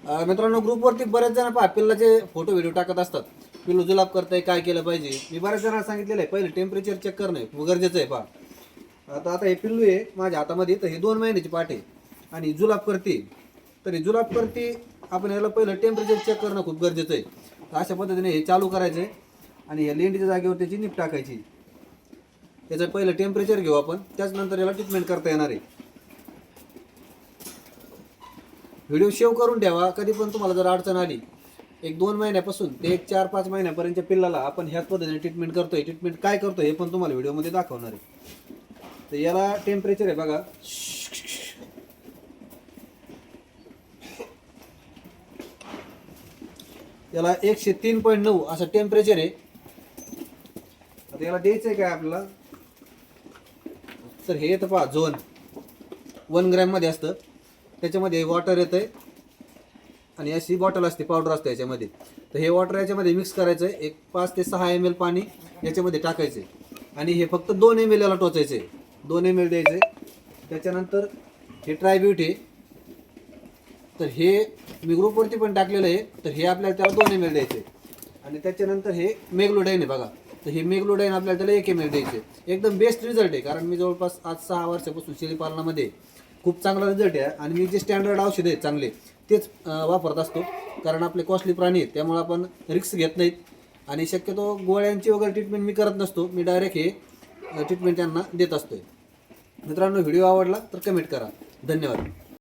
मित्रांनो, ग्रुपवरती बरेच जण पहा पिल्लाचे फोटो व्हिडिओ टाकत असतात. पिल्लू जुलाब करताय, काय केलं पाहिजे. मी बऱ्याच जणांना सांगितलेलं आहे, पहिले टेम्परेचर चेक करणं गरजेचं आहे. पहा आता हे पिल्लू आहे माझ्या हातामध्ये, तर हे 2 महिन्याची पाठ आहे आणि जुलाब करते. तर हे जुलाब करते, आपण याला पहिलं टेम्परेचर चेक करणं खूप गरजेचं आहे. तर अशा पद्धतीने हे चालू करायचं आहे आणि या लेंडीच्या जागेवर त्याची निप टाकायची. त्याचं पहिलं टेम्परेचर घेऊ आपण, त्याचनंतर याला ट्रीटमेंट करता येणार आहे. व्हिडिओ सेव्ह करून ठेवा. कधी पण तुम्हाला जर अडचण आली, 1-2 महिन्यापासून ते 4-5 महिन्यापर्यंतच्या पिल्लाला आपण ह्याच पद्धतीने ट्रीटमेंट करतोय. ट्रीटमेंट काय करतोय हे पण तुम्हाला व्हिडिओमध्ये दाखवणार आहे. तर याला टेम्परेचर आहे बघा, याला 103.9 असं टेम्परेचर आहे. आता याला द्यायचं आहे काय आपल्याला, तर हे येतं पहा झोन 1 ग्रॅम मध्ये असतं. त्याच्यामध्ये वॉटर येतं आहे आणि अशी बॉटल असते, पावडर असते याच्यामध्ये. तर हे वॉटर याच्यामध्ये मिक्स करायचं आहे. 5 ते 6 ml पाणी याच्यामध्ये टाकायचं आहे आणि हे फक्त 2 ml याला टोचायचं आहे. 2 ml द्यायचं आहे. त्याच्यानंतर हे ट्रायब्यूट आहे, तर हे मी ग्रुपवरती पण टाकलेलं आहे. तर हे आपल्याला त्याला 2 ml द्यायचे. आणि त्याच्यानंतर हे मेग्लोडाईन आहे बघा, तर हे मेग्लोडाईन आपल्याला त्याला 1 ml द्यायचे. एकदम बेस्ट रिझल्ट आहे, कारण मी जवळपास आज 6 वर्षापासून शेळीपालनामध्ये खूप चांगला रिझल्ट आहे. आणि मी जे स्टँडर्ड औषध आहेत चांगले तेच वापरत असतो, कारण आपले कॉस्टली प्राणी आहेत, त्यामुळे आपण रिस्क घेत नाहीत. आणि शक्यतो गोळ्यांची वगैरे ट्रीटमेंट मी करत नसतो, मी डायरेक्ट हे ट्रीटमेंट त्यांना देत असतोय. मित्रांनो, व्हिडिओ आवडला तर कमेंट करा. धन्यवाद.